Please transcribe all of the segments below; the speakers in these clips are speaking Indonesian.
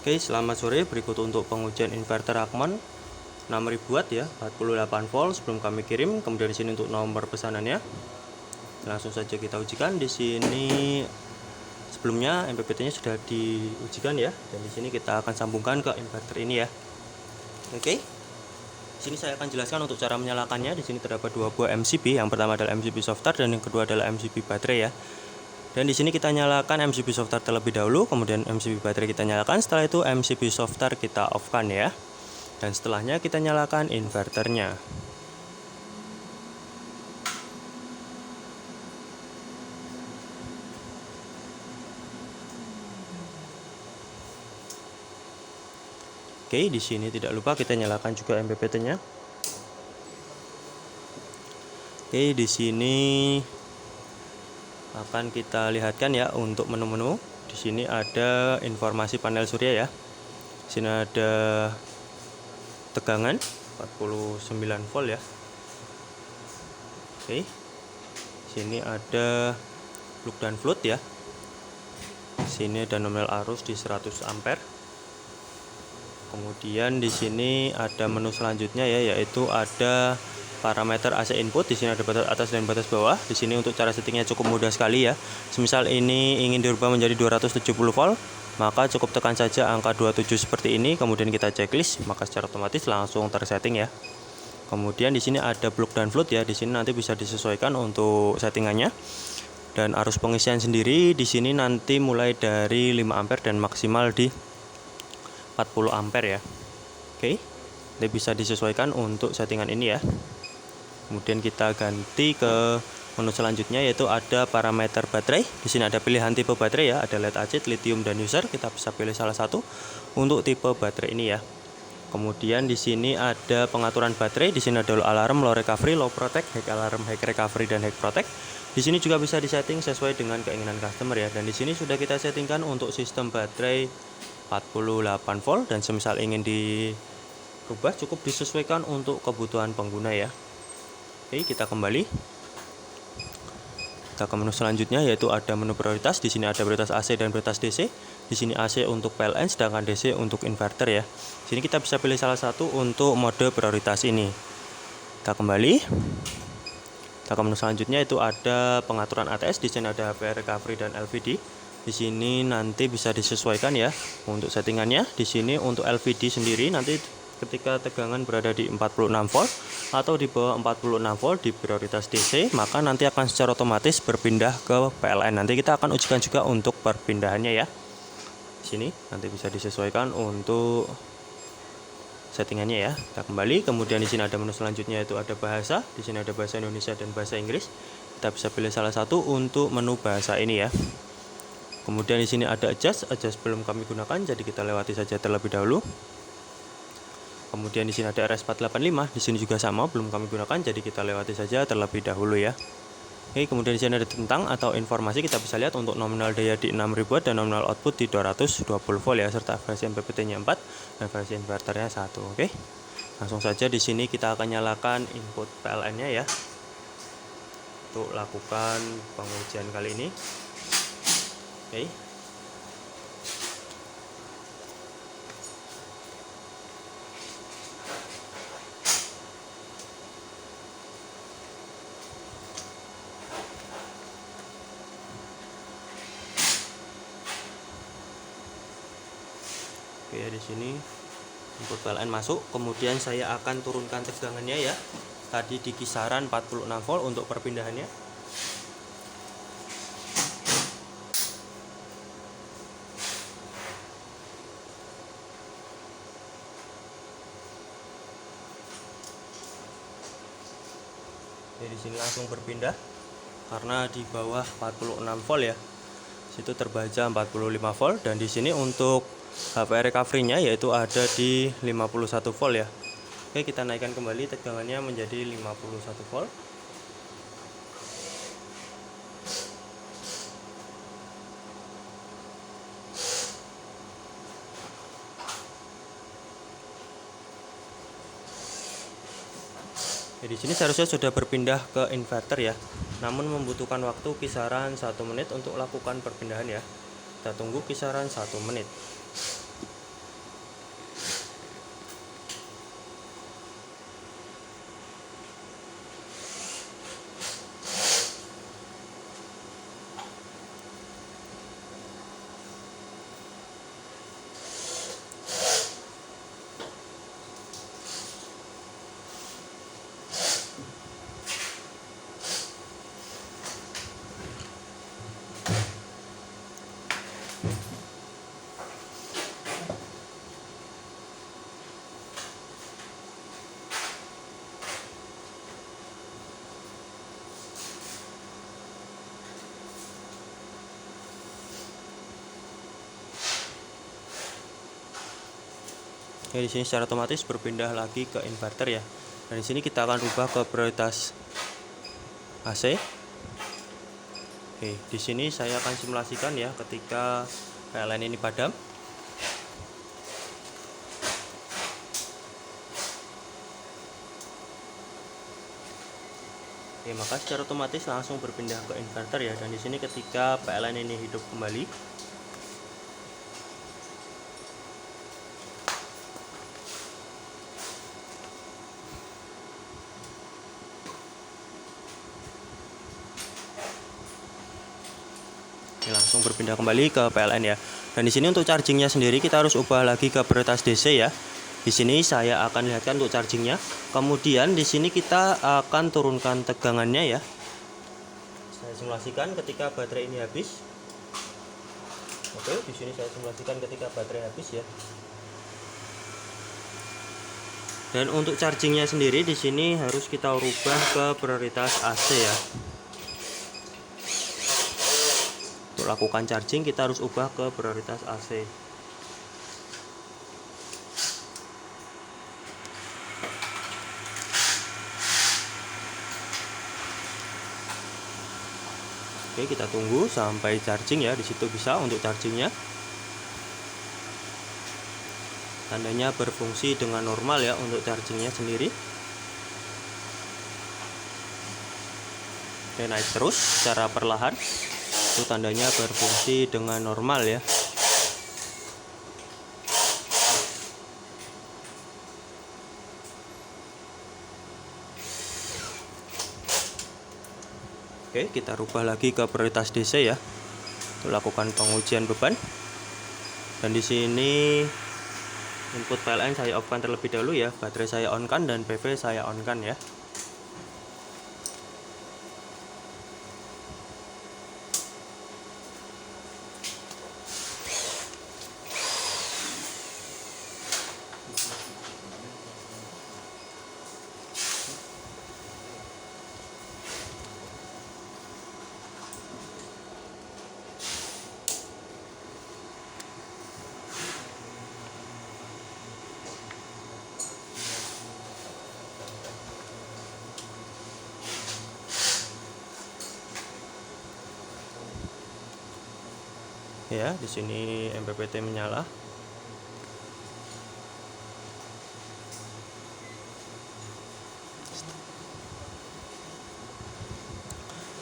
Oke, selamat sore. Berikut untuk pengujian inverter Rackman 6000 watt ya, 48 volt sebelum kami kirim. Kemudian di sini untuk nomor pesanannya. Langsung saja kita ujikan. Di sini sebelumnya MPPT-nya sudah diujikan ya, dan di sini kita akan sambungkan ke inverter ini ya. Oke. Di sini saya akan jelaskan untuk cara menyalakannya. Di sini terdapat dua buah MCB. Yang pertama adalah MCB software dan yang kedua adalah MCB baterai ya. Dan di sini kita nyalakan MCB software terlebih dahulu, kemudian MCB baterai kita nyalakan. Setelah itu MCB software kita off-kan ya. Dan setelahnya kita nyalakan inverternya. Oke, di sini tidak lupa kita nyalakan juga MPPT-nya. Oke, di sini akan kita lihatkan ya untuk menu-menu. Di sini ada informasi panel surya ya. Di sini ada tegangan 49 volt ya. Oke. Di sini ada plug dan float ya. Di sini ada nominal arus di 100 ampere. Kemudian di sini ada menu selanjutnya ya, yaitu ada parameter AC input. Di sini ada batas atas dan batas bawah. Di sini untuk cara settingnya cukup mudah sekali ya. Semisal ini ingin dirubah menjadi 270 volt, maka cukup tekan saja angka 27 seperti ini. Kemudian kita checklist, maka secara otomatis langsung tersetting ya. Kemudian di sini ada plug dan float ya. Di sini nanti bisa disesuaikan untuk settingannya. Dan arus pengisian sendiri di sini nanti mulai dari 5 ampere dan maksimal di 40 ampere ya. Oke. Nanti bisa disesuaikan untuk settingan ini ya. Kemudian kita ganti ke menu selanjutnya, yaitu ada parameter baterai. Di sini ada pilihan tipe baterai ya, ada lead acid, lithium dan user. Kita bisa pilih salah satu untuk tipe baterai ini ya. Kemudian di sini ada pengaturan baterai. Di sini ada low alarm, low recovery, low protect, high alarm, high recovery dan high protect. Di sini juga bisa disetting sesuai dengan keinginan customer ya. Dan di sini sudah kita settingkan untuk sistem baterai 48 volt, dan semisal ingin dirubah cukup disesuaikan untuk kebutuhan pengguna ya. Oke, kita kembali. Kita ke menu selanjutnya, yaitu ada menu prioritas. Di sini ada prioritas AC dan prioritas DC. Di sini AC untuk PLN, sedangkan DC untuk inverter ya. Di sini kita bisa pilih salah satu untuk mode prioritas ini. Kita kembali. Kita ke menu selanjutnya, itu ada pengaturan ATS. Di sini ada HPR recovery dan LVD. Di sini nanti bisa disesuaikan ya untuk settingannya. Di sini untuk LVD sendiri nanti ketika tegangan berada di 46 volt atau di bawah 46 volt di prioritas DC, maka nanti akan secara otomatis berpindah ke PLN. Nanti kita akan ujikan juga untuk perpindahannya ya. Di sini nanti bisa disesuaikan untuk settingannya ya. Kita kembali. Kemudian di sini ada menu selanjutnya, yaitu ada bahasa. Di sini ada bahasa Indonesia dan bahasa Inggris. Kita bisa pilih salah satu untuk menu bahasa ini ya. Kemudian di sini ada adjust belum kami gunakan, jadi kita lewati saja terlebih dahulu. Kemudian di sini ada RS485, di sini juga sama, belum kami gunakan, jadi kita lewati saja terlebih dahulu ya. Oke, kemudian di sini ada tentang atau informasi. Kita bisa lihat untuk nominal daya di 6000 watt dan nominal output di 220 volt ya, serta versi MPPT-nya 4 dan versi inverternya 1. Oke. Langsung saja di sini kita akan nyalakan input PLN-nya ya. Untuk lakukan pengujian kali ini. Oke. Oke ya, di sini input PLN masuk. Kemudian saya akan turunkan tegangannya ya. Tadi di kisaran 46 volt untuk perpindahannya. Jadi di sini langsung berpindah karena di bawah 46 volt ya. Situ terbaca 45 volt, dan di sini untuk HPR recovery-nya yaitu ada di 51 volt ya. Oke, kita naikkan kembali tegangannya menjadi 51 volt. Di sini seharusnya sudah berpindah ke inverter ya, namun membutuhkan waktu kisaran 1 menit untuk lakukan perpindahan ya. Kita tunggu kisaran 1 menit. Oke, di sini secara otomatis berpindah lagi ke inverter ya. Dan di sini kita akan rubah ke prioritas AC. Oke, di sini saya akan simulasikan ya ketika PLN ini padam. Oke, maka secara otomatis langsung berpindah ke inverter ya. Dan di sini ketika PLN ini hidup kembali, ini langsung berpindah kembali ke PLN ya. Dan di sini untuk chargingnya sendiri kita harus ubah lagi ke prioritas DC ya. Di sini saya akan lihatkan untuk chargingnya. Kemudian di sini kita akan turunkan tegangannya ya. Saya simulasikan ketika baterai ini habis. Oke, di sini saya simulasikan ketika baterai habis ya. Dan untuk chargingnya sendiri di sini harus kita rubah ke prioritas AC ya. Untuk lakukan charging kita harus ubah ke prioritas AC. Oke, kita tunggu sampai charging ya. Di situ bisa untuk chargingnya. Tandanya berfungsi dengan normal ya untuk chargingnya sendiri. Oke, naik terus secara perlahan. Itu tandanya berfungsi dengan normal ya. Oke, kita rubah lagi ke prioritas DC ya untuk lakukan pengujian beban. Dan di sini input PLN saya off-kan terlebih dahulu ya, baterai saya on-kan dan PV saya on-kan ya. Ya, di sini MPPT menyala.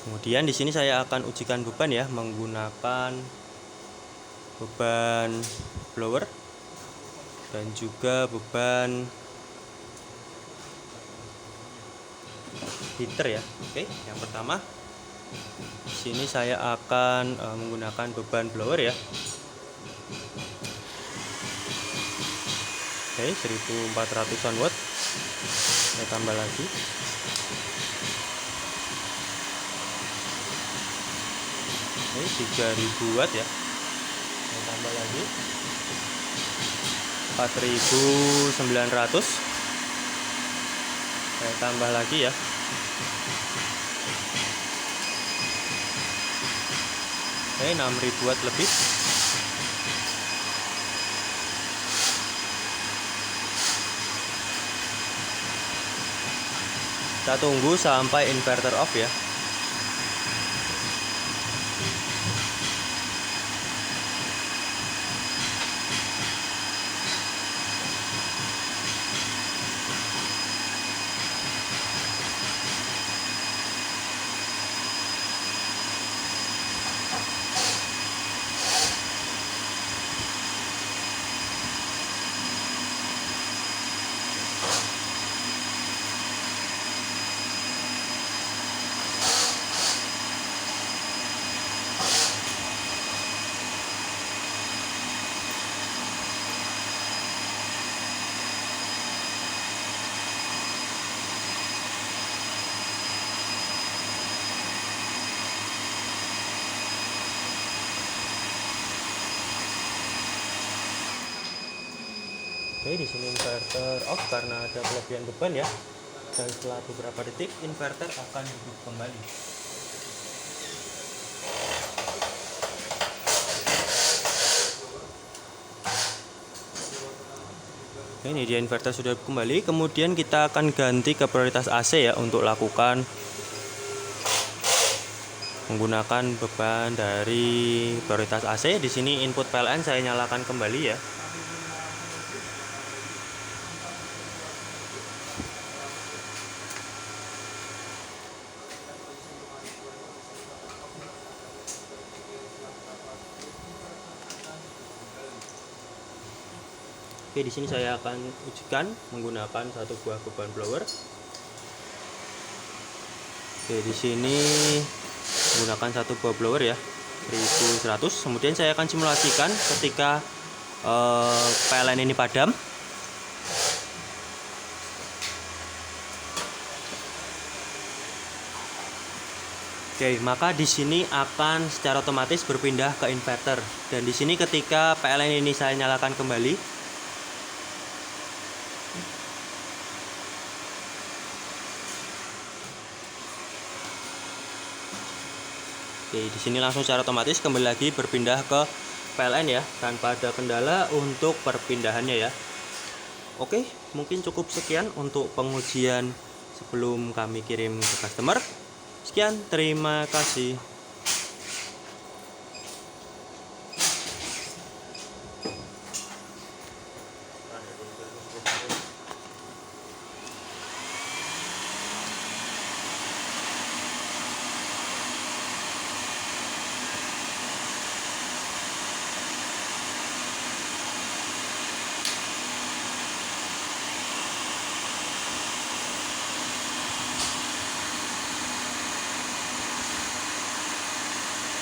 Kemudian di sini saya akan ujikan beban ya menggunakan beban blower dan juga beban heater ya. Oke, yang pertama di sini saya akan menggunakan beban blower ya. Oke, 1400-an watt. Saya tambah lagi. Oke, 3000 watt ya. Saya tambah lagi. 4900. Saya tambah lagi ya. Oke, 6000 watt lebih. Kita tunggu sampai inverter off ya. Oke, di sini inverter off karena ada kelebihan beban ya. Dan setelah beberapa detik inverter akan hidup kembali. Ini dia inverter sudah kembali. Kemudian kita akan ganti ke prioritas AC ya untuk lakukan menggunakan beban dari prioritas AC. Di sini input PLN saya nyalakan kembali ya. Oke, di sini saya akan ujikan menggunakan satu buah beban blower. Oke, di sini menggunakan satu buah blower ya, 1100. Kemudian saya akan simulasikan ketika PLN ini padam. Oke, maka di sini akan secara otomatis berpindah ke inverter. Dan di sini ketika PLN ini saya nyalakan kembali, oke, di sini langsung secara otomatis kembali lagi berpindah ke PLN ya, tanpa ada kendala untuk perpindahannya ya. Oke, mungkin cukup sekian untuk pengujian sebelum kami kirim ke customer. Sekian, terima kasih.